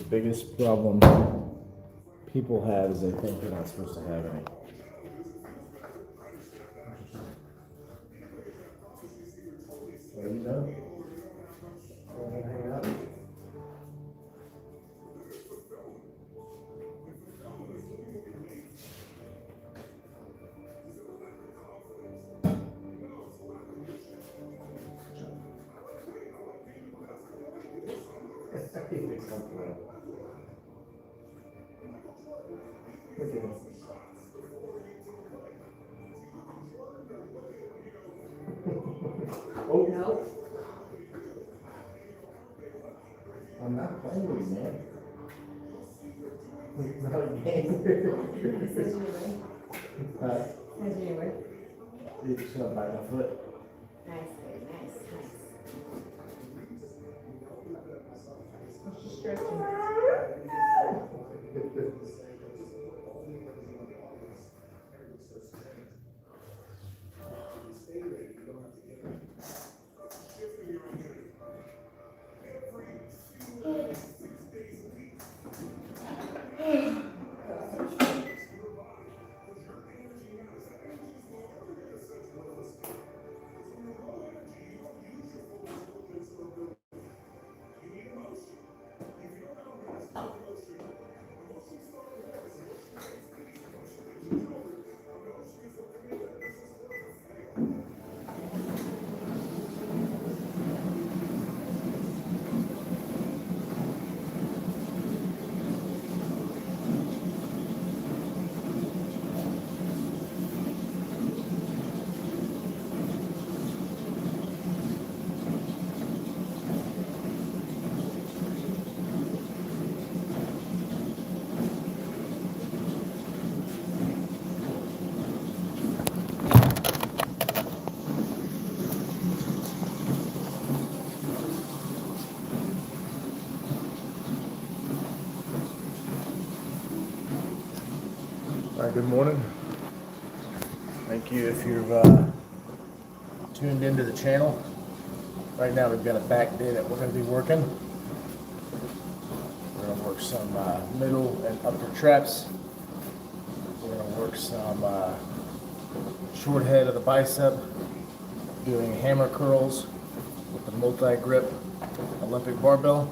biggest problem people have is they think they're not supposed to have any. Well, you know, hang out. Oh, No. I'm not playing with you, man. No, you can't. Says you away. Says you away. You just gonna bite my foot. Nice, babe, nice, nice. What's your stretching? All right, good morning. Thank you if you've tuned into the channel. Right now we've got a back day that we're going to be working. We're going to work some middle and upper traps. We're going to work some short head of the bicep, doing hammer curls with the multi-grip Olympic barbell.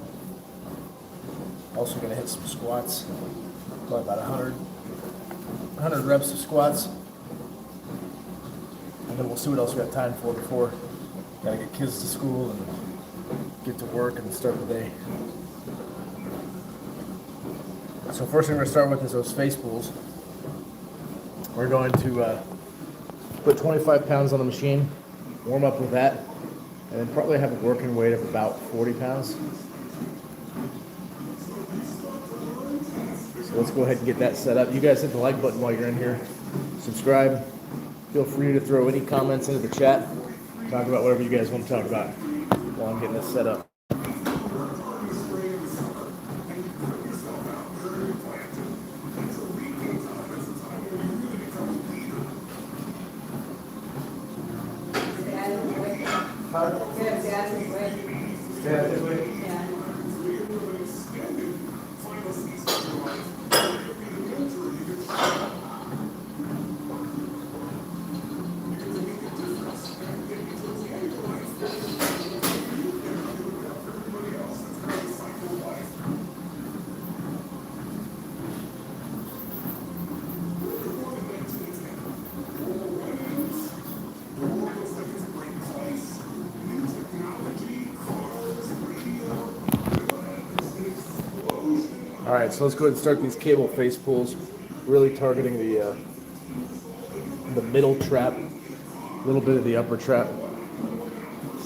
Also going to hit some squats, probably about 100 reps of squats. And then we'll see what else we got time for before gotta get kids to school and get to work and start the day. So first thing we're gonna start with is those face pulls. We're going to put 25 pounds on the machine, warm up with that, and then probably have a working weight of about 40 pounds. So let's go ahead and get that set up. You guys hit the like button while you're in here. Subscribe. Feel free to throw any comments into the chat. Talk about whatever you guys want to talk about while I'm getting this set up. All right, so let's go ahead and start these cable face pulls, really targeting the middle trap, a little bit of the upper trap.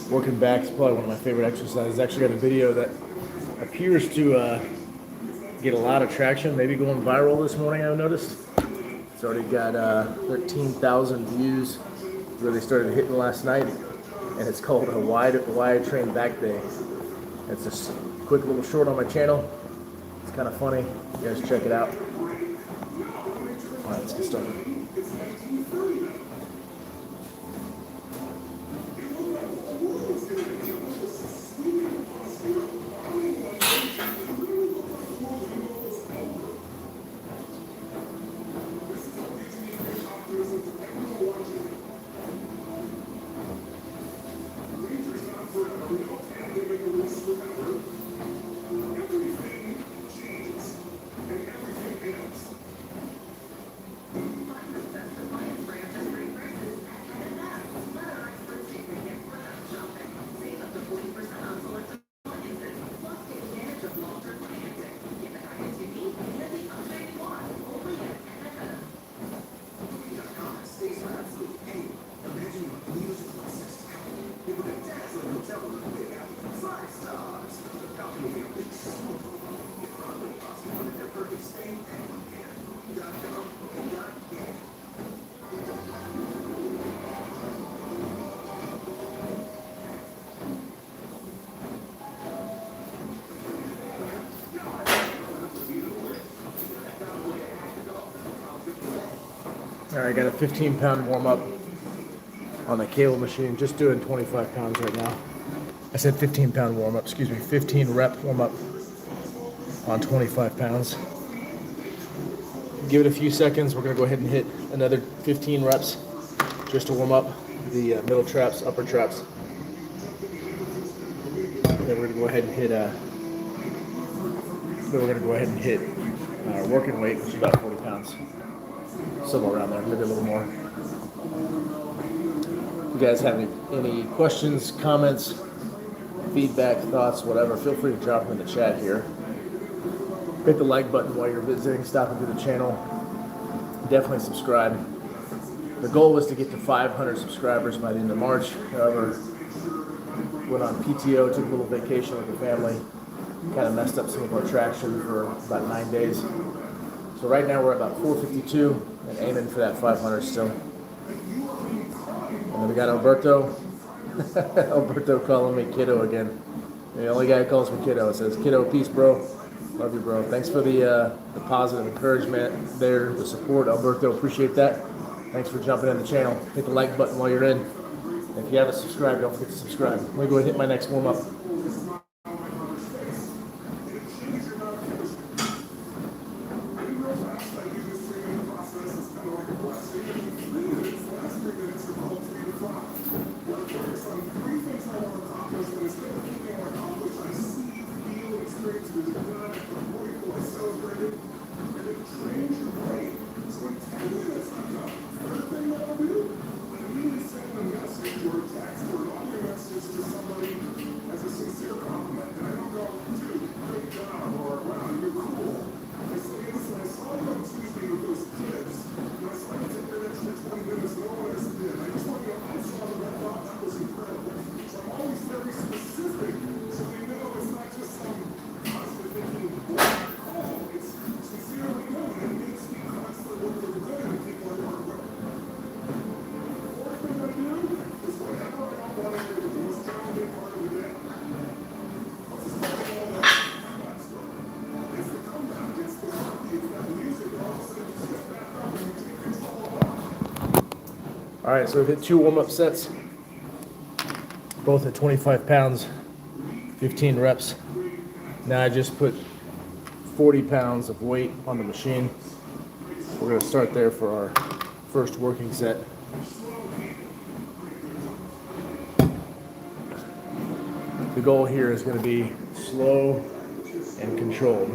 Working back is probably one of my favorite exercises. I actually got a video that appears to get a lot of traction, maybe going viral this morning, I've noticed. It's already got 13,000 views, really started hitting last night, and it's called a Why I Train Back Day. It's just a quick little short on my channel. It's kind of funny. You guys check it out. All right, let's get started. All right, I got a 15-pound warm up on the cable machine, just doing 25 pounds right now. I said 15-pound warm up, excuse me, 15 rep warm up on 25 pounds. Give it a few seconds. We're gonna go ahead and hit another 15 reps just to warm up the middle traps, upper traps. Then we're gonna go ahead and hit our working weight, which is about 40 pounds, somewhere around there, maybe a little more. If you guys have any questions, comments, feedback, thoughts, whatever, feel free to drop them in the chat here. Hit the like button while you're visiting, stopping through the channel. Definitely subscribe. The goal was to get to 500 subscribers by the end of March. However, went on PTO, took a little vacation with the family, kind of messed up some of our traction for about 9 days. So right now we're at about 452 and aiming for that 500 still. And then we got Alberto. Alberto calling me kiddo again. The only guy who calls me kiddo says, "Kiddo, peace, bro. Love you, bro." Thanks for the positive encouragement there, the support, Alberto. Appreciate that. Thanks for jumping in the channel. Hit the like button while you're in. And if you haven't subscribed, don't forget to subscribe. Let me go ahead and hit my next warm up. All right, so we've hit 2 warm-up sets, both at 25 pounds, 15 reps. Now I just put 40 pounds of weight on the machine. We're gonna start there for our first working set. The goal here is gonna be slow and controlled.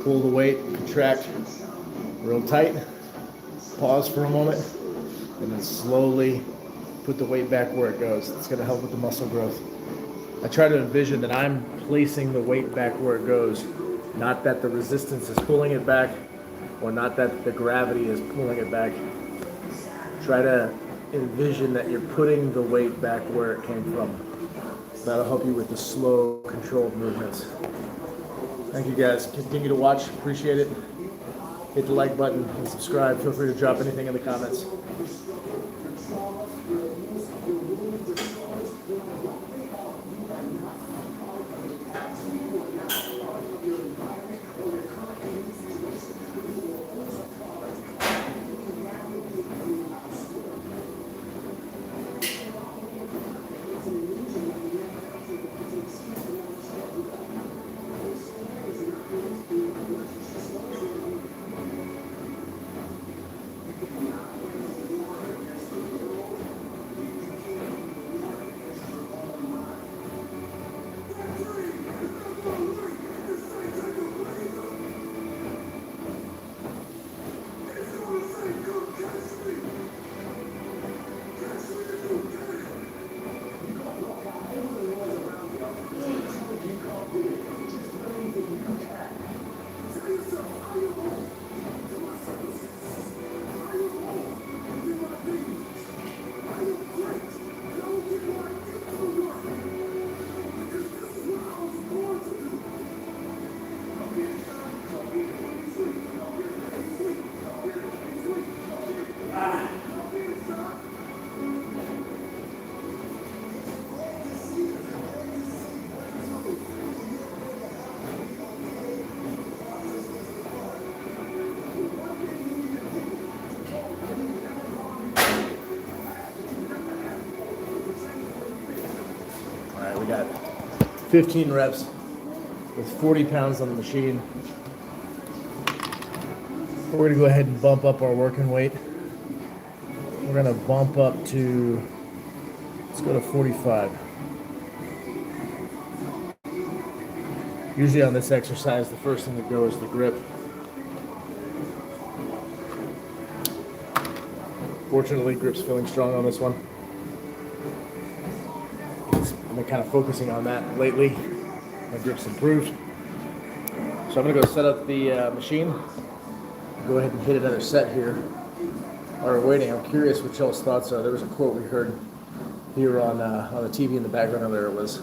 Pull the weight, contract real tight, pause for a moment, and then slowly put the weight back where it goes. It's gonna help with the muscle growth. I try to envision that I'm placing the weight back where it goes, not that the resistance is pulling it back, or not that the gravity is pulling it back. Try to envision that you're putting the weight back where it came from. That'll help you with the slow, controlled movements. Thank you guys. Continue to watch. Appreciate it. Hit the like button and subscribe. Feel free to drop anything in the comments. got 15 reps with 40 pounds on the machine. We're going to go ahead and bump up our working weight. We're going to bump up to, let's go to 45. Usually on this exercise, the first thing to go is the grip. Fortunately, grip's feeling strong on this one. I've been kind of focusing on that lately. My grip's improved. So I'm gonna go set up the machine. Go ahead and hit another set here. While we're waiting, I'm curious what y'all's thoughts are. There was a quote we heard here on the TV in the background earlier. It was,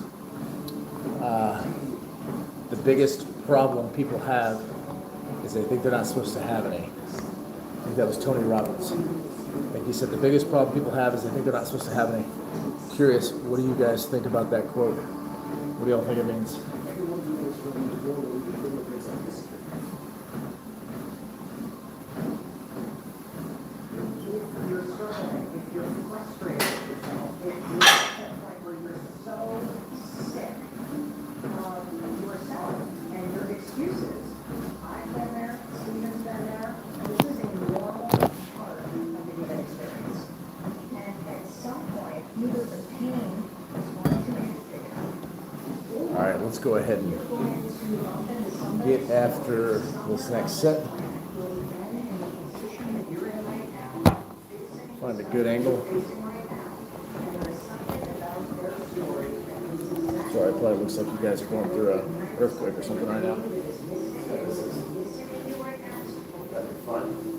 the biggest problem people have is they think they're not supposed to have any. I think that was Tony Robbins. I think he said the biggest problem people have is they think they're not supposed to have any. Curious, what do you guys think about that quote? What do y'all think it means? Alright, let's go ahead and get after this next set. Find a good angle. Sorry, it probably looks like you guys are going through an earthquake or something right now. That'd be fun.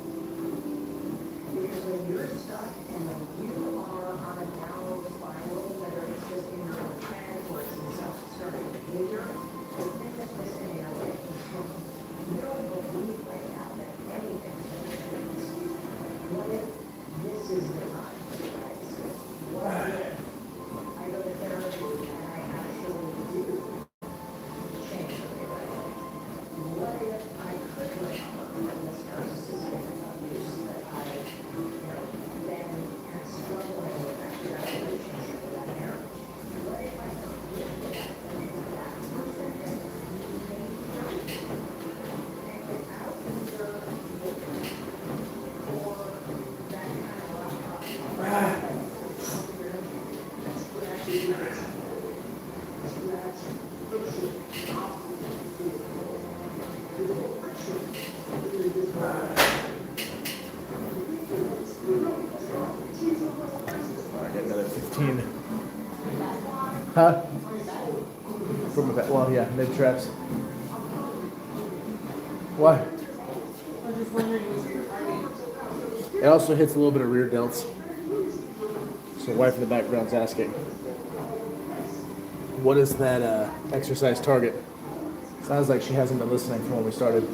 Huh? From that, well, yeah, mid traps. What? I was just wondering, It also hits a little bit of rear delts. So, wife in the background's asking, what is that exercise target? Sounds like she hasn't been listening from when we started.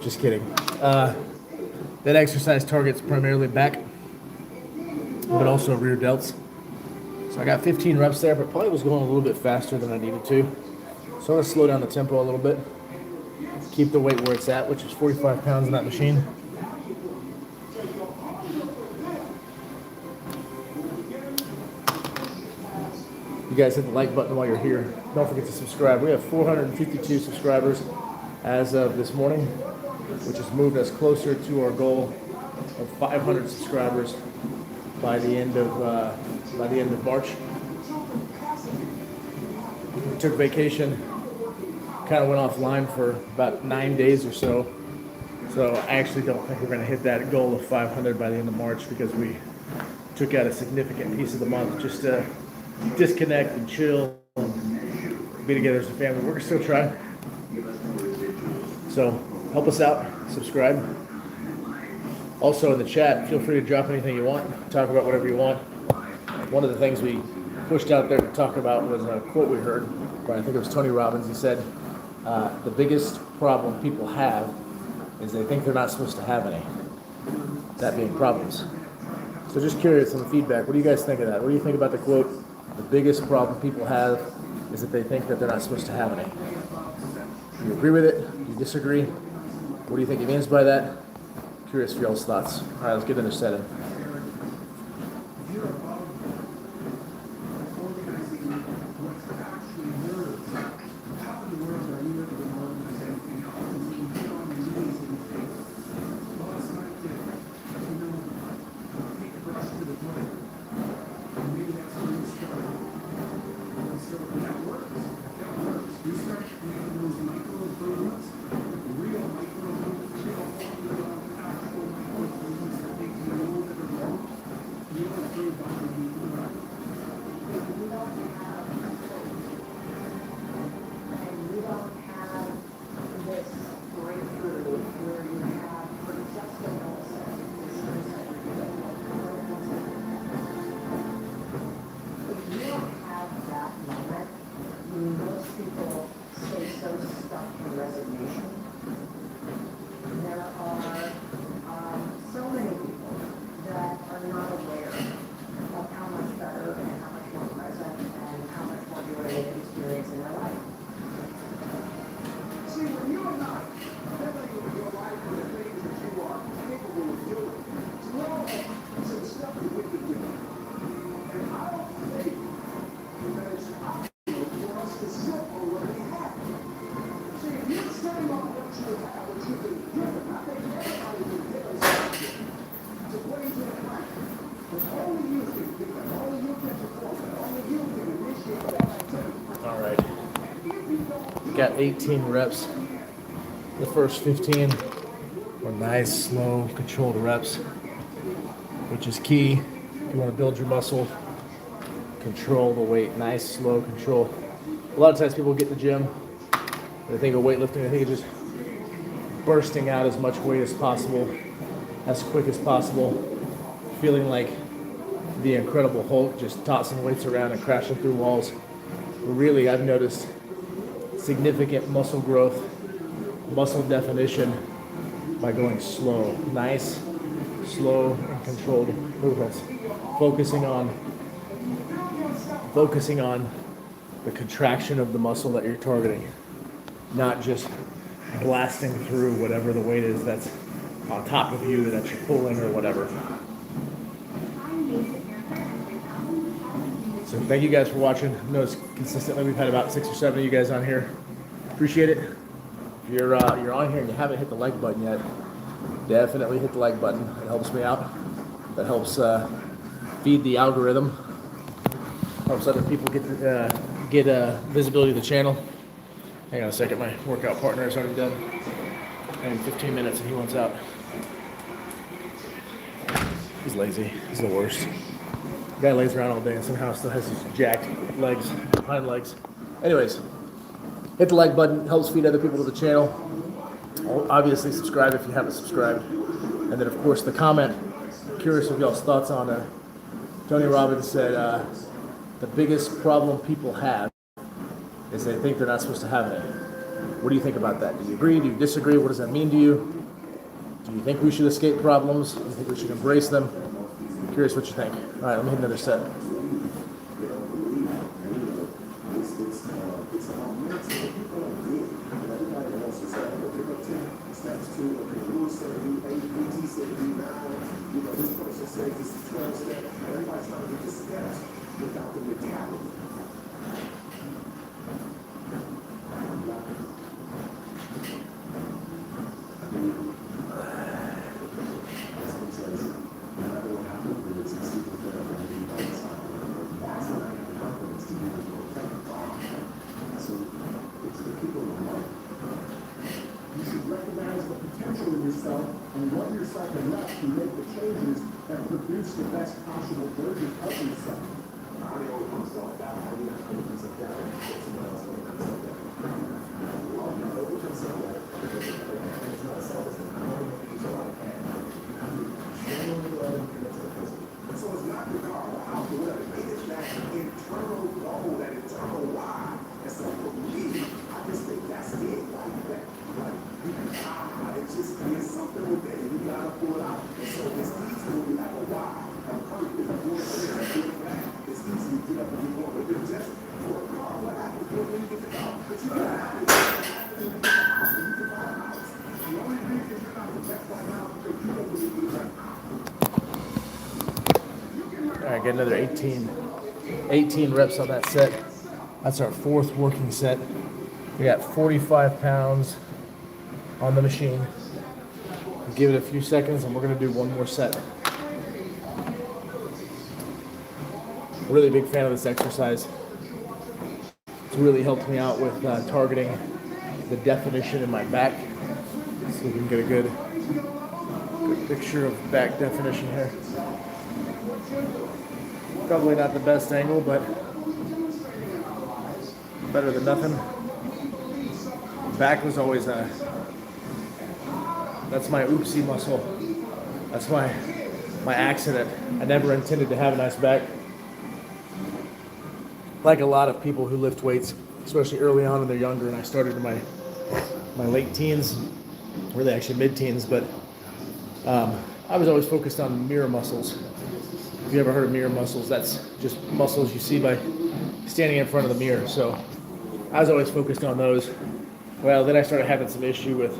Just kidding. That exercise target's primarily back, but also rear delts. So I got 15 reps there, but probably was going a little bit faster than I needed to. So I'm going to slow down the tempo a little bit. Keep the weight where it's at, which is 45 pounds in that machine. You guys hit the like button while you're here. Don't forget to subscribe. We have 452 subscribers as of this morning, which has moved us closer to our goal of 500 subscribers by the end of March. We took vacation, kind of went offline for about 9 days or so. So I actually don't think we're going to hit that goal of 500 by the end of March because we took out a significant piece of the month just to disconnect and chill and be together as a family. We're still trying. So help us out, subscribe. Also in the chat, feel free to drop anything you want, talk about whatever you want. One of the things we pushed out there to talk about was a quote we heard by, I think it was Tony Robbins. He said, the biggest problem people have is they think they're not supposed to have any. That being problems. So just curious on the feedback, what do you guys think of that? What do you think about the quote, the biggest problem people have is that they think that they're not supposed to have any? Do you agree with it? Do you disagree? What do you think he means by that? Curious for y'all's thoughts. All right, let's get another set in. All right. Got 18 reps. The first 15 were nice, slow, controlled reps, which is key. If you want to build your muscle, control the weight. Nice, slow control. A lot of times people get in the gym, they think of weightlifting, they think of just bursting out as much weight as possible, as quick as possible, feeling like the Incredible Hulk, just tossing weights around and crashing through walls. But really, I've noticed significant muscle growth, muscle definition by going slow. Nice, slow, and controlled movements. Focusing on the contraction of the muscle that you're targeting, not just blasting through whatever the weight is that's on top of you that you're pulling or whatever. So thank you guys for watching. Notice consistently we've had about 6 or 7 of you guys on here. Appreciate it. If you're on here and you haven't hit the like button yet, definitely hit the like button. It helps me out. That helps feed the algorithm. Helps other people get visibility to the channel. Hang on a second, my workout partner is already done. In 15 minutes and he wants out. He's lazy. He's the worst. The guy lays around all day and somehow still has his jacked legs, hind legs. Anyways, hit the like button. Helps feed other people to the channel. Obviously, subscribe if you haven't subscribed. And then, of course, the comment. Curious of y'all's thoughts on it. Tony Robbins said the biggest problem people have is they think they're not supposed to have it. What do you think about that? Do you agree? Do you disagree? What does that mean to you? Do you think we should escape problems? Do you think we should embrace them? I'm curious what you think. All right, let me hit another set. And love yourself enough to make the changes that produce the best possible version of yourself. So it's not the car or how to whatever. It is that internal goal, that internal why. And so for me, I just think that's it. It's just there's something within it. You gotta pull it out. And so it's easy to be like a why. I'm perfect. I'm going there. I'm doing that. It's easy to get up and get going. But it's just for a car. What happens when you get the car? But you gotta have it. You can buy a house. The only reason you're not the best right now is because you don't believe in it. All right, get another 18 reps on that set. That's our 4th working set. We got 45 pounds on the machine. Give it a few seconds and we're gonna do one more set. Really big fan of this exercise. It's really helped me out with targeting the definition in my back. So we can get a good picture of back definition here. Probably not the best angle, but better than nothing. Back was always that's my oopsie muscle. That's my accident. I never intended to have a nice back. Like a lot of people who lift weights, especially early on when they're younger, and I started in my late teens, really actually mid-teens, but I was always focused on mirror muscles. If you ever heard of mirror muscles, that's just muscles you see by standing in front of the mirror. So I was always focused on those. Well, then I started having some issue with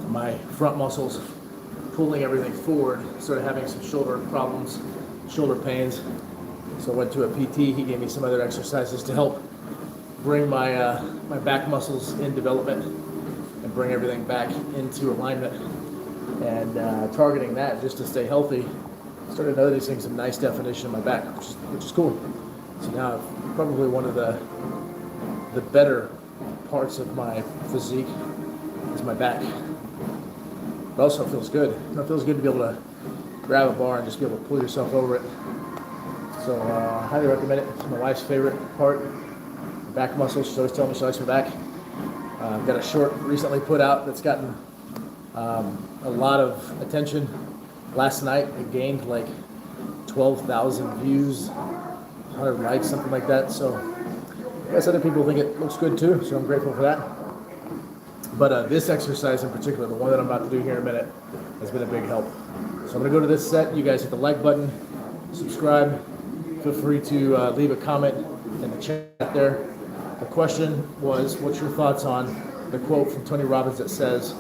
my front muscles pulling everything forward. Started having some shoulder problems, shoulder pains. So I went to a PT. He gave me some other exercises to help bring my my back muscles in development and bring everything back into alignment. And targeting that just to stay healthy started noticing some nice definition in my back, which is cool. So now probably one of the better parts of my physique is my back. It also feels good. It feels good to be able to grab a bar and just be able to pull yourself over it. So I highly recommend it. It's my wife's favorite part. The back muscles. She's always telling me she likes my back. I've got a short recently put out that's gotten a lot of attention. Last night it gained like 12,000 views, 100 likes, something like that. So I guess other people think it looks good too, so I'm grateful for that. But this exercise in particular, the one that I'm about to do here in a minute, has been a big help. So I'm going to go to this set. You guys hit the like button, subscribe. Feel free to leave a comment in the chat there. The question was, what's your thoughts on the quote from Tony Robbins that says,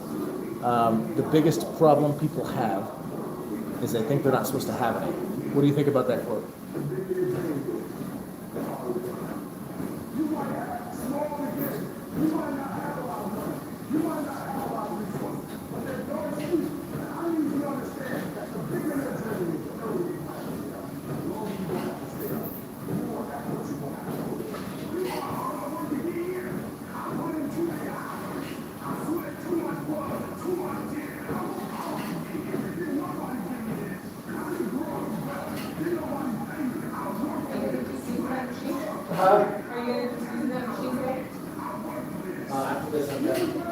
the biggest problem people have is they think they're not supposed to have any. What do you think about that quote? Are you going to use that machine today? After this, I'm done.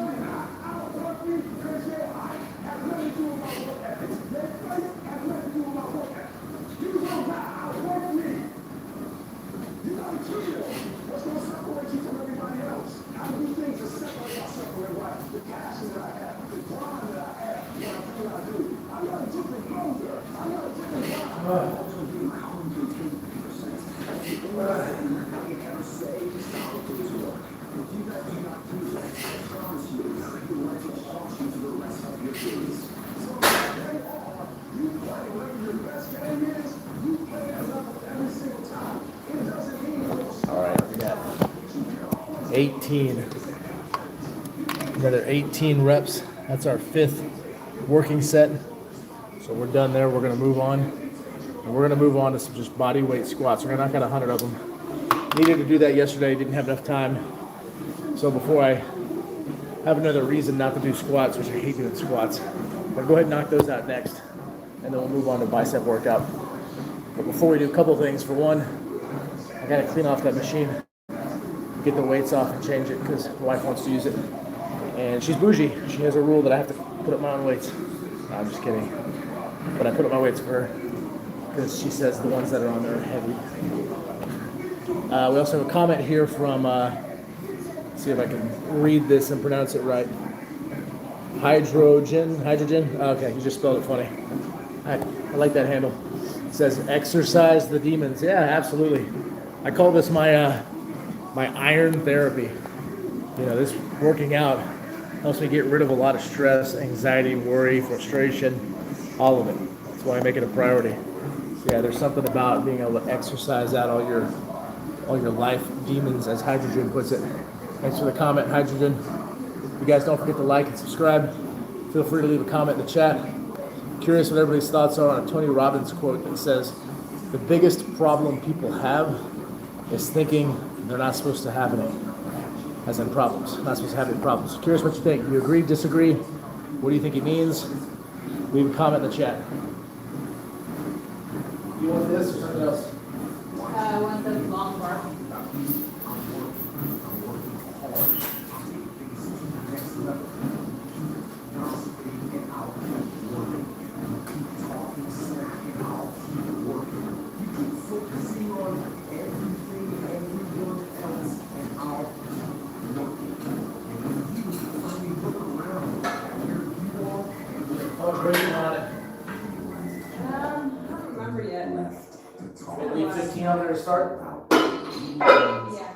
All right, we got 18. Another 18 reps. That's our 5th working set. So we're done there. We're going to move on. And we're going to move on to some just body weight squats. We're going to knock out 100 of them. Needed to do that yesterday. Didn't have enough time. So before I have another reason not to do squats, which I hate doing squats, I'm going to go ahead and knock those out next. And then we'll move on to bicep workout. But before we do, a couple things. For one, I got to clean off that machine, get the weights off and change it because my wife wants to use it. And she's bougie. She has a rule that I have to put up my own weights. No, I'm just kidding. But I put up my weights for her because she says the ones that are on there are heavy. We also have a comment here from, let's see if I can read this and pronounce it right. Hydrogen? Okay, you just spelled it funny. I like that handle. It says, exercise the demons. Yeah, absolutely. I call this my my iron therapy. You know, this working out helps me get rid of a lot of stress, anxiety, worry, frustration, all of it. That's why I make it a priority. So yeah, there's something about being able to exercise out all your life demons, as Hydrogen puts it. Thanks for the comment, Hydrogen. You guys don't forget to like and subscribe. Feel free to leave a comment in the chat. Curious what everybody's thoughts are on a Tony Robbins quote that says, the biggest problem people have is thinking they're not supposed to have any. As in problems. Not supposed to have any problems. Curious what you think. Do you agree, disagree? What do you think it means? Leave a comment in the chat. You want this or something else? I want the long bar. Leave 15 on there to start? Yeah.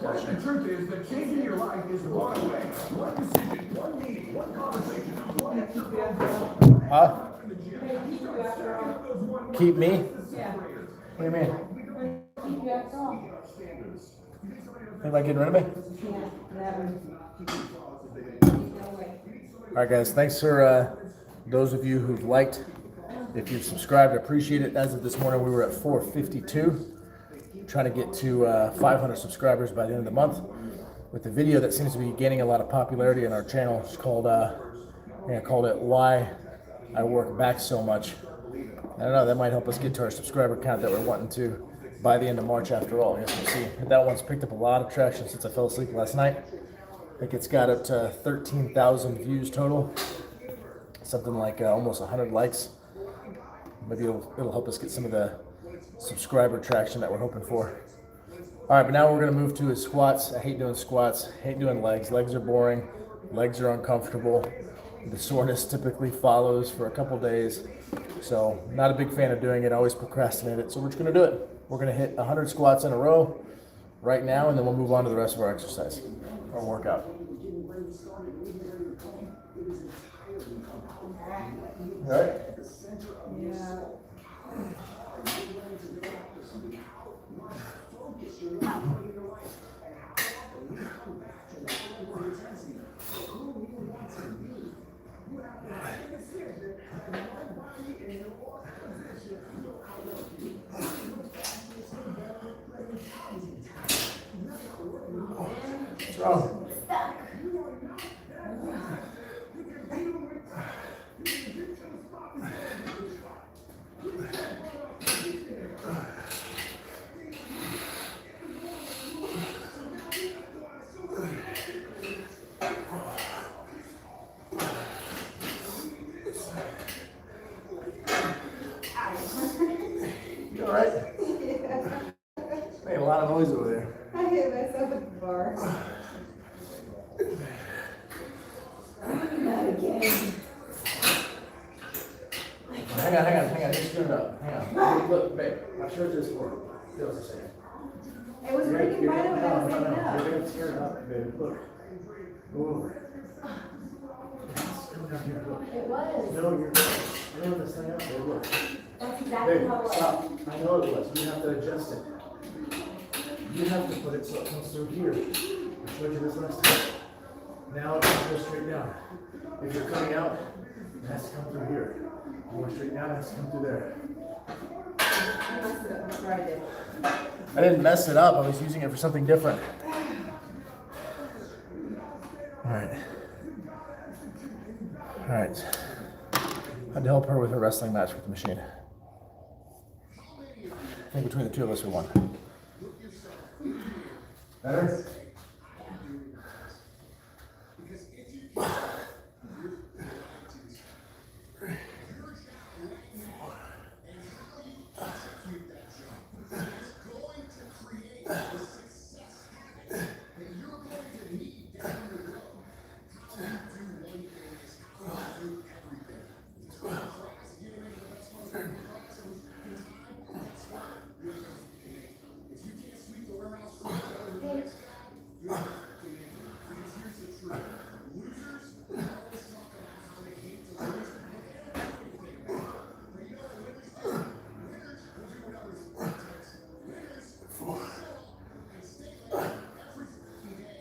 The truth is that changing your life is one way, one decision, one meeting, one conversation, one Huh? Keep you after all. Keep me? Yeah. What do you mean? Keep you after all. Think about getting rid of me? Yeah, never. No way. Alright guys, thanks for those of you who've liked, if you've subscribed, I appreciate it. As of this morning, we were at 452. Trying to get to 500 subscribers by the end of the month with the video that seems to be gaining a lot of popularity on our channel. It's called, I called it Why I Work Back So Much. I don't know, that might help us get to our subscriber count that we're wanting to by the end of March after all. Yes, we'll see. That one's picked up a lot of traction since I fell asleep last night. I think it's got up to 13,000 views total. Something like almost 100 likes. Maybe it'll help us get some of the subscriber traction that we're hoping for. All right, but now we're gonna move to his squats. I hate doing squats, hate doing legs. Legs are boring, legs are uncomfortable. The soreness typically follows for a couple days. So not a big fan of doing it, I always procrastinate it. So we're just gonna do it. We're gonna hit 100 squats in a row right now, and then we'll move on to the rest of our exercise, our workout. All right? Yeah. What's wrong? You all right? Made a lot of noise over there. I hit myself at the bar. Not again. Hang on, just turn it up. Hang on. Look, babe, my shirt is for feels the same. It was freaking vital when I was saying no. You're gonna tear it up, babe. Look. Go over. Come down here, look. It was. No, you're I know this thing up there, look. That's exactly Babe, how it was. stop. I know it was. You have to adjust it. You have to put it so it comes through here. I showed you this last time. Now it goes straight down. If you're coming out, it has to come through here. You want straight down, it has to come through there. I messed it up before I did. I didn't mess it up. I was using it for something different. All right. All right. I had to help her with her wrestling match with the machine. I think between the two of us, we won. Better?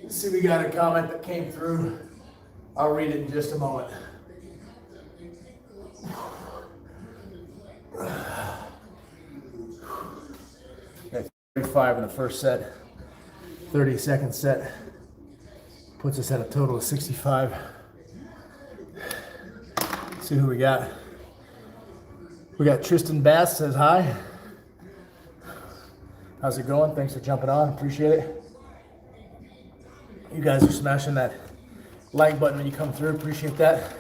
See, we got a comment that came through. I'll read it in just a moment. Okay, 35 in the first set, 30-second set. Puts us at a total of 65. See who we got. We got Tristan Bass says hi. How's it going? Thanks for jumping on. Appreciate it. You guys are smashing that like button when you come through. Appreciate that.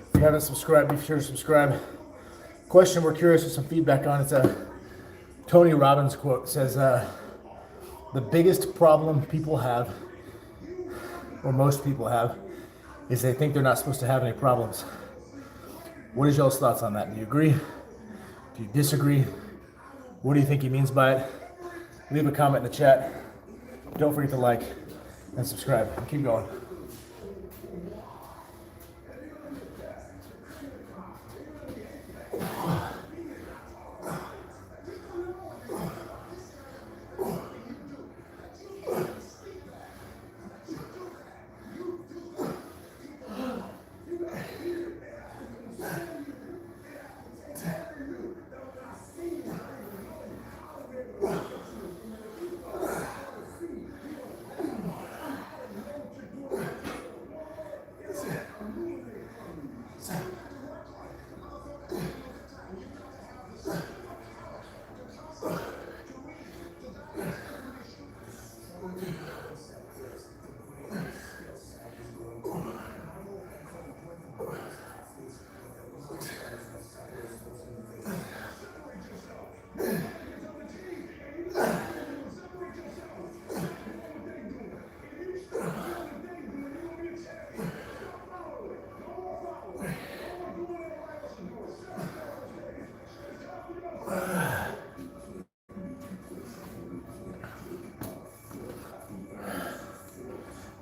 If you haven't subscribed, be sure to subscribe. Question we're curious with some feedback on. It's a Tony Robbins quote. It says, the biggest problem people have, or most people have, is they think they're not supposed to have any problems. What is y'all's thoughts on that? Do you agree? Do you disagree? What do you think he means by it? Leave a comment in the chat. Don't forget to like and subscribe. Keep going.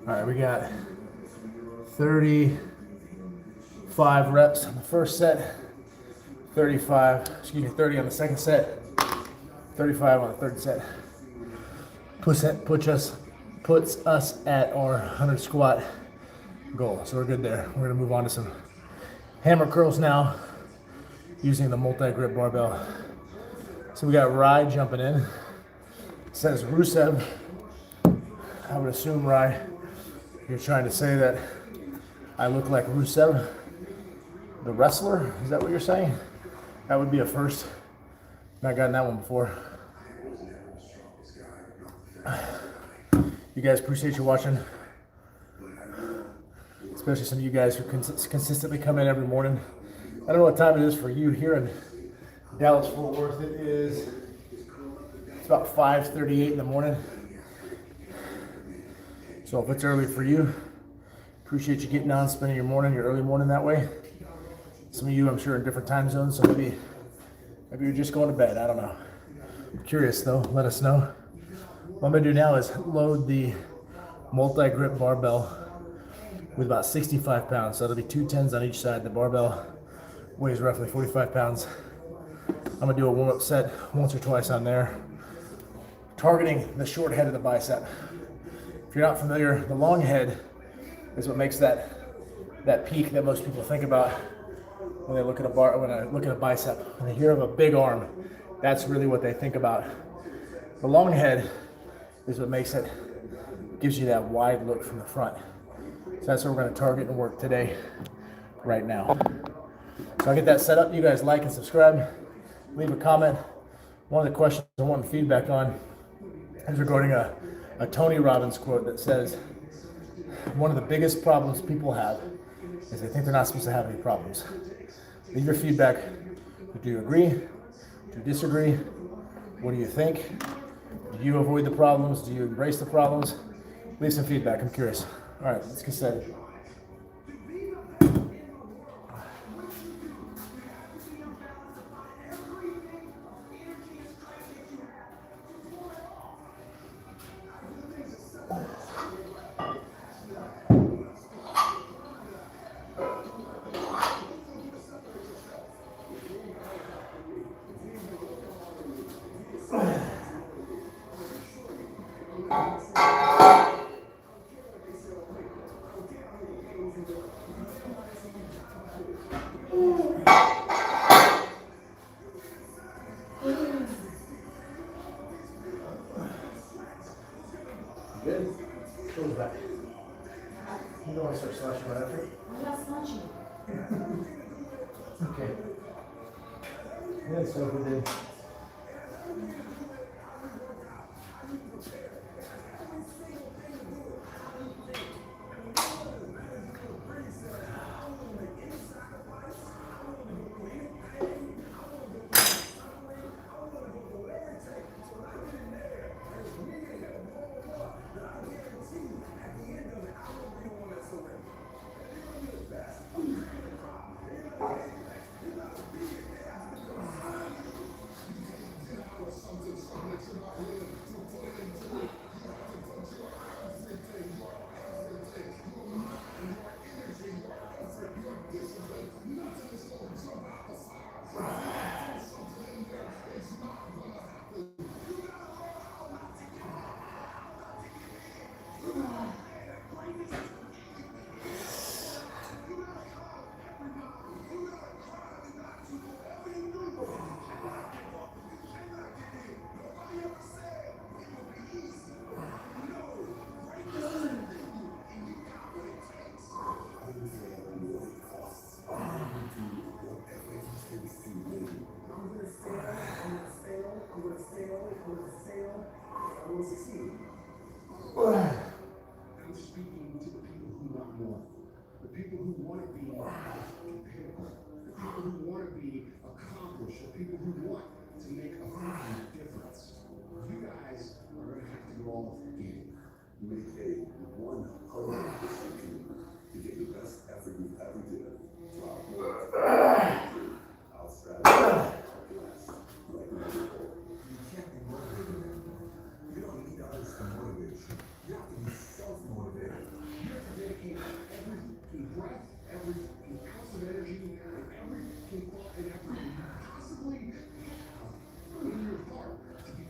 All right, we got 35 reps on the first set, 30 on the second set, 35 on the third set. Puts us at our 100 squat goal. So we're good there. We're gonna move on to some hammer curls now using the multi-grip barbell. So we got Rai jumping in. It says Rusev. I would assume, Rai, you're trying to say that I look like Rusev, the wrestler? Is that what you're saying? That would be a first. Not gotten that one before. You guys, appreciate you watching. Especially some of you guys who consistently come in every morning. I don't know what time it is for you here in Dallas Fort Worth. It's about 5:38 in the morning. So if it's early for you, appreciate you getting on, spending your early morning that way. Some of you, I'm sure, in different time zones, so maybe you're just going to bed. I don't know. I'm curious though. Let us know. What I'm gonna do now is load the multi-grip barbell with about 65 pounds. So it'll be 2 10s on each side. The barbell weighs roughly 45 pounds. I'm gonna do a warm-up set once or twice on there, targeting the short head of the bicep. If you're not familiar, the long head is what makes that peak that most people think about when they look at a bicep. When they hear of a big arm, that's really what they think about. The long head is what gives you that wide look from the front. So that's what we're going to target and work today, right now. So I'll get that set up. You guys like and subscribe. Leave a comment. One of the questions I want feedback on is regarding a Tony Robbins quote that says, one of the biggest problems people have is they think they're not supposed to have any problems. Leave your feedback. Do you agree? Do you disagree? What do you think? Do you avoid the problems? Do you embrace the problems? Leave some feedback. I'm curious. All right, let's get started. Good. Shoulders back. You don't want to start slashing right after. I'm not slouching. Okay. Yeah, so we did.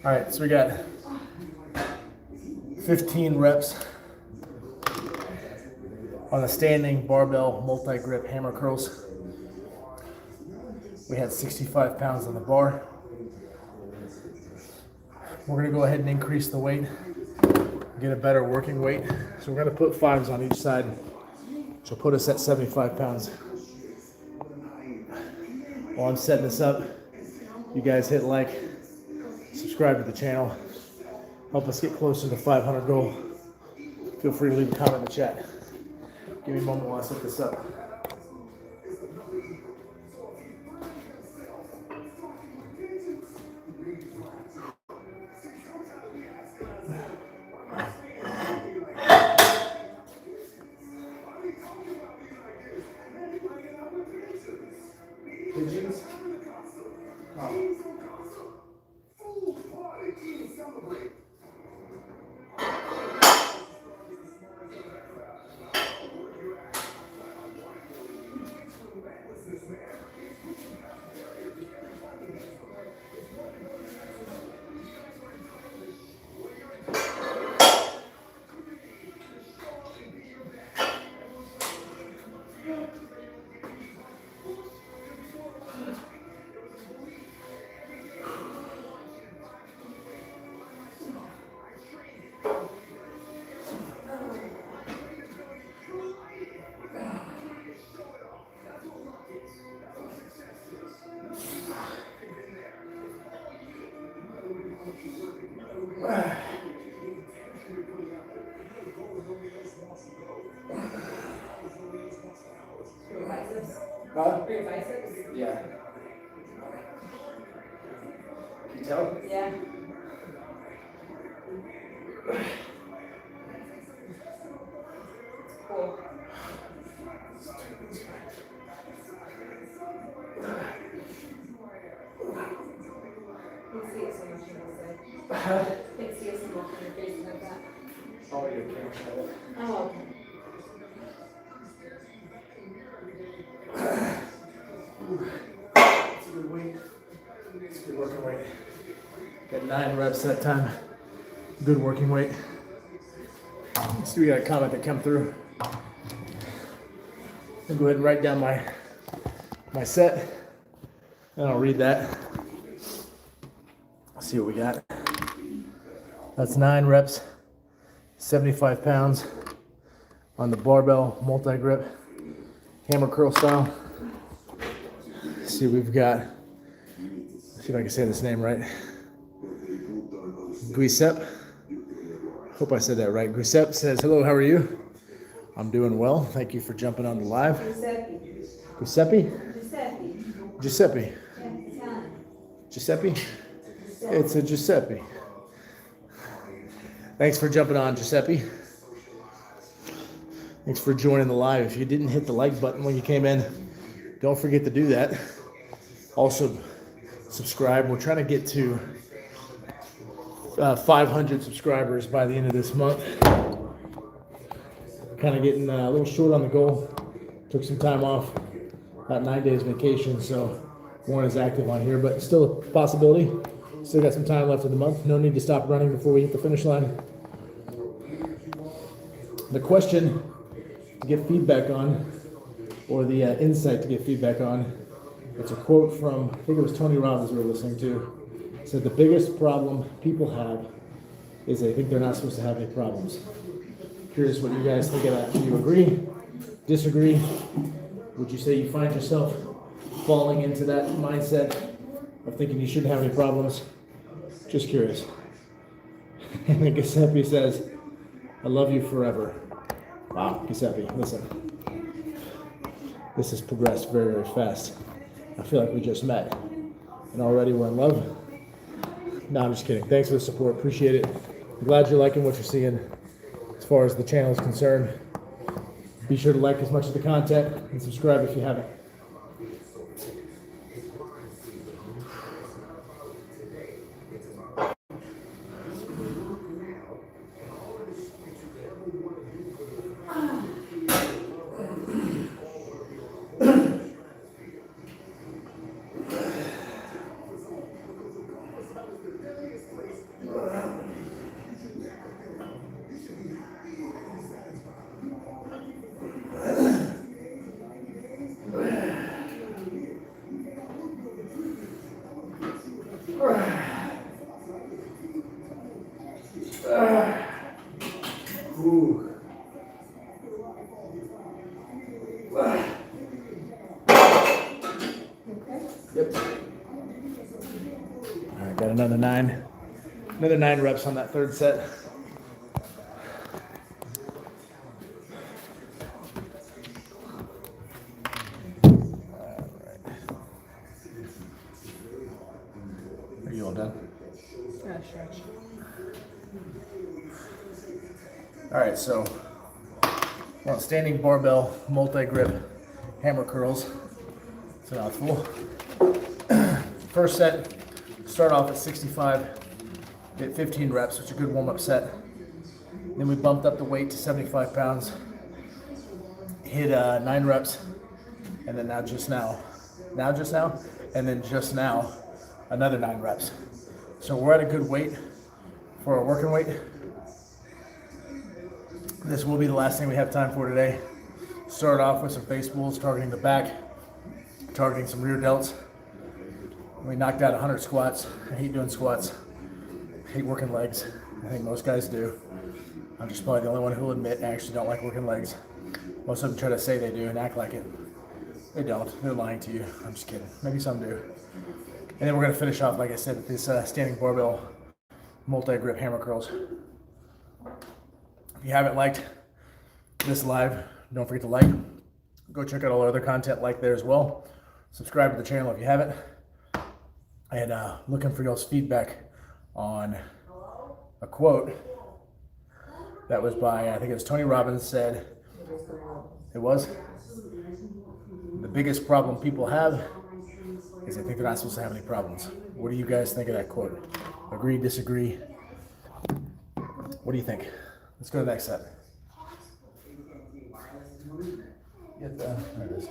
All right, so we got 15 reps on the standing barbell multi-grip hammer curls. We had 65 pounds on the bar. We're gonna go ahead and increase the weight, get a better working weight. So we're gonna put 5s on each side, which will put us at 75 pounds. While I'm setting this up, you guys hit like, subscribe to the channel, help us get closer to the 500 goal. Feel free to leave a comment in the chat. Give me a moment while I set this up. Pigeons? Huh? For your biceps? Yeah. Can you tell? Yeah. Cool. You can see it so much on this side. You can see it so much on your face like that. Oh, you can't. Oh, okay. It's a good weight. It's a good working weight. Got 9 reps that time. Good working weight. Let's see, we got a comment that come through. I'll go ahead and write down my set, and I'll read that. Let's see what we got. That's 9 reps, 75 pounds on the barbell multi-grip hammer curl style. Let's see, we've got, let's see if I can say this name right. Guisep. Hope I said that right. Guisep says, hello, how are you? I'm doing well. Thank you for jumping on the live. Giuseppe. Giuseppe? Giuseppe. Giuseppe. Yeah, Italian. Giuseppe? It's a Giuseppe. Thanks for jumping on, Giuseppe. Thanks for joining the live. If you didn't hit the like button when you came in, don't forget to do that. Also, subscribe. We're trying to get to 500 subscribers by the end of this month. Kind of getting a little short on the goal. Took some time off, about 9 days vacation, so weren't as active on here, but still a possibility. Still got some time left of the month. No need to stop running before we hit the finish line. The question to get feedback on, or the insight to get feedback on, it's a quote from, I think it was Tony Robbins we were listening to. It said the biggest problem people have is they think they're not supposed to have any problems. Curious what you guys think of that. Do you agree? Disagree? Would you say you find yourself falling into that mindset of thinking you shouldn't have any problems? Just curious. And then Giuseppe says, I love you forever. Wow, Giuseppe, listen. This has progressed very, very fast. I feel like we just met. And already we're in love. No, I'm just kidding. Thanks for the support. Appreciate it. I'm glad you're liking what you're seeing as far as the channel is concerned. Be sure to like as much of the content and subscribe if you haven't. Ooh. Yep. All right, got another nine reps on that third set. Are you all done? Yeah, sure. All right, so standing barbell multi-grip hammer curls. It's a mouthful. First set, start off at 65, get 15 reps, which is a good warm-up set. Then we bumped up the weight to 75 pounds, hit 9 reps, and then just now, and then just now, another 9 reps. So we're at a good weight for our working weight. This will be the last thing we have time for today. Start off with some face pulls, targeting the back, targeting some rear delts. We knocked out 100 squats. I hate doing squats. I hate working legs. I think most guys do. I'm just probably the only one who will admit I actually don't like working legs. Most of them try to say they do and act like it. They don't. They're lying to you. I'm just kidding. Maybe some do. And then we're going to finish off, like I said, with this standing barbell multi-grip hammer curls. If you haven't liked this live, don't forget to like. Go check out all our other content like there as well. Subscribe to the channel if you haven't. And looking for y'all's feedback on a quote that was by, I think it was Tony Robbins said, it was, the biggest problem people have is they think they're not supposed to have any problems. What do you guys think of that quote? Agree, disagree? What do you think? Let's go to the next set. Get the, there it is.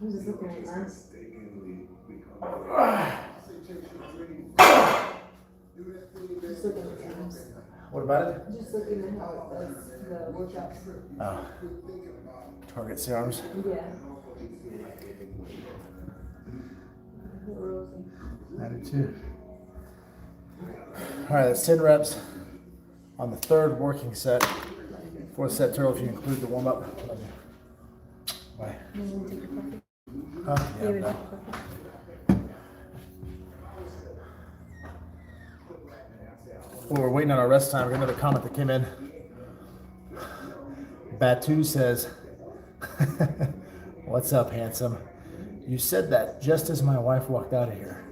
I'm just looking at that. Just looking at the arms. What about it? Just looking at how it does the workout. Oh. Target the arms. Yeah. 92. All right, that's 10 reps on the third working set. Fourth set turtle if you include the warm up. Why? Oh, yeah, I'm done. Well, we're waiting on our rest time. We got another comment that came in. Batu says, "What's up, handsome? You said that just as my wife walked out of here.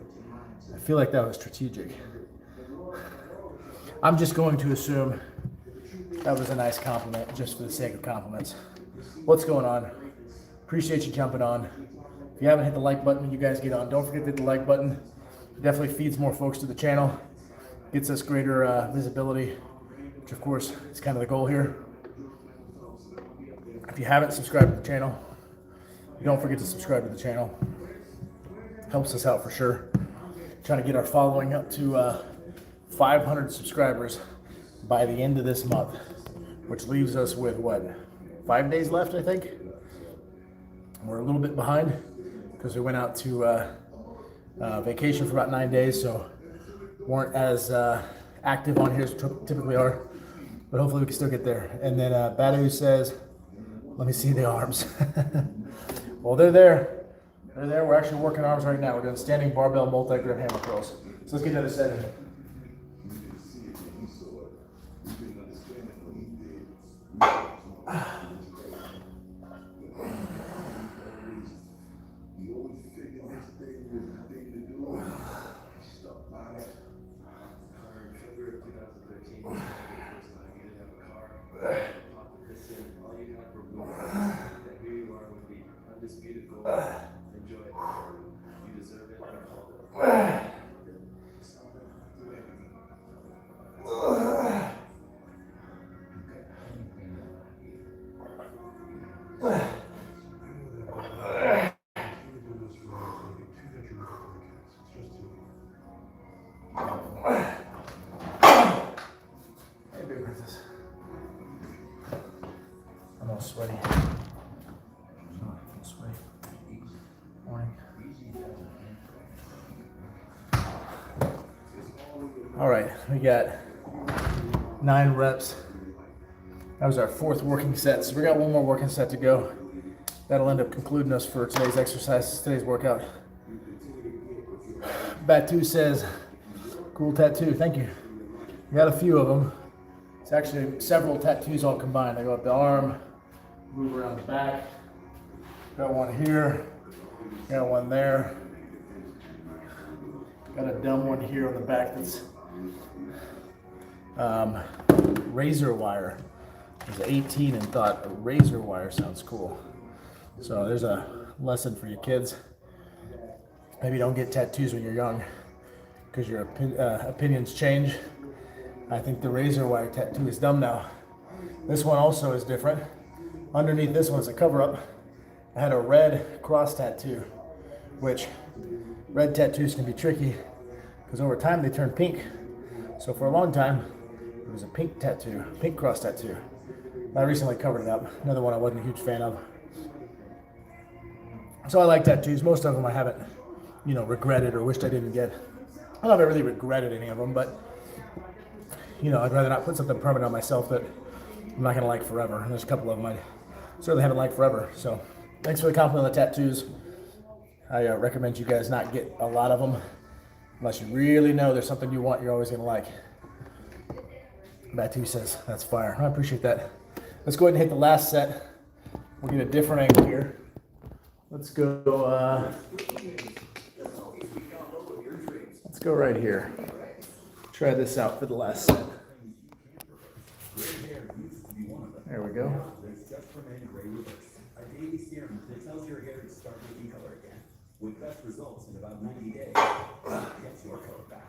I feel like that was strategic." I'm just going to assume that was a nice compliment, just for the sake of compliments. What's going on? Appreciate you jumping on. If you haven't hit the like button, you guys get on. Don't forget to hit the like button. It definitely feeds more folks to the channel. Gets us greater visibility, which of course is kind of the goal here. If you haven't subscribed to the channel, don't forget to subscribe to the channel. Helps us out for sure. Trying to get our following up to 500 subscribers by the end of this month, which leaves us with what, 5 days left, I think. We're a little bit behind because we went out to vacation for about 9 days, so weren't as active on here as typically are, but hopefully we can still get there. And then Badu says, let me see the arms. Well, they're there. They're there. We're actually working arms right now. We're doing standing barbell multi-grip hammer curls. So let's get another set in. Hey, big princess. I'm all sweaty. Sweaty. Morning. All right, we got 9 reps. That was our 4th working set. So we got 1 more working set to go. That'll end up concluding us for today's exercise, today's workout. Batu says, cool tattoo, thank you. We got a few of them. It's actually several tattoos all combined. I go up the arm, move around the back. Got one here, got one there. Got a dumb one here on the back that's razor wire. I was 18 and thought a razor wire sounds cool. So there's a lesson for you kids. Maybe don't get tattoos when you're young because your opinions change. I think the razor wire tattoo is dumb now. This one also is different. Underneath this one's a cover up. I had a red cross tattoo, which red tattoos can be tricky because over time they turn pink. So for a long time, it was a pink tattoo, pink cross tattoo. I recently covered it up. Another one I wasn't a huge fan of. So I like tattoos. Most of them I haven't, regretted or wished I didn't get. I haven't really regretted any of them, but I'd rather not put something permanent on myself that I'm not gonna like forever. And there's a couple of them I certainly haven't liked forever. So thanks for the compliment on the tattoos. I recommend you guys not get a lot of them unless you really know there's something you want you're always gonna like. Batu says that's fire. I appreciate that. Let's go ahead and hit the last set. We'll get a different angle here. Let's go right here. Try this out for the last set. There we go. With best results in about 90 days, gets your color back.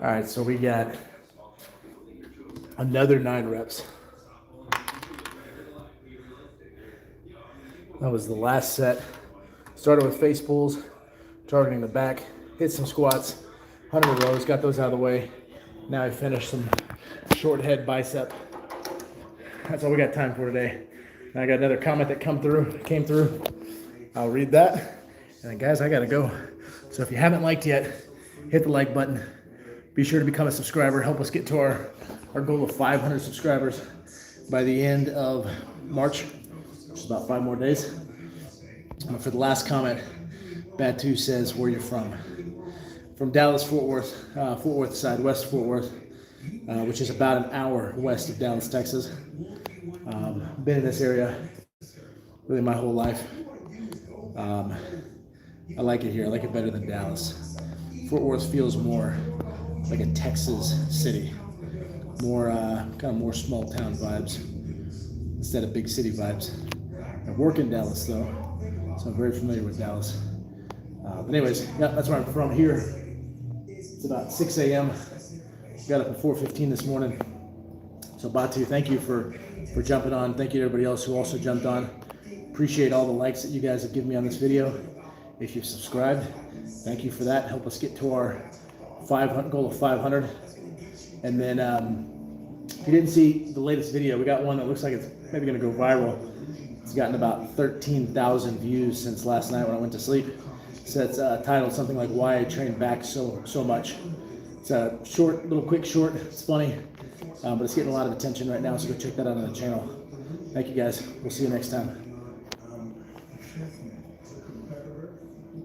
All right, so we got another 9 reps. That was the last set. Started with face pulls, targeting the back, hit some squats, 100 rows, got those out of the way. Now I finished some short head bicep. That's all we got time for today. And I got another comment that came through. I'll read that. And then guys, I gotta go. So if you haven't liked yet, hit the like button. Be sure to become a subscriber. Help us get to our goal of 500 subscribers by the end of March, which is about 5 more days. For the last comment, Batu says where you're from. From Dallas, Fort Worth side, West Fort Worth, which is about an hour west of Dallas, Texas. Been in this area really my whole life. I like it here. I like it better than Dallas. Fort Worth feels more like a Texas city, more kind of more small town vibes instead of big city vibes. I work in Dallas though, so I'm very familiar with Dallas. But anyways, yeah, that's where I'm from here. It's about 6 a.m. Got up at 4:15 this morning. So Batu, thank you for jumping on. Thank you to everybody else who also jumped on. Appreciate all the likes that you guys have given me on this video. If you've subscribed, thank you for that. Help us get to our goal of 500. And then if you didn't see the latest video, we got one that looks like it's maybe gonna go viral. It's gotten about 13,000 views since last night when I went to sleep. So it's titled something like "Why I Trained Back So Much." It's a short, little quick short. It's funny, but it's getting a lot of attention right now. So go check that out on the channel. Thank you guys. We'll see you next time.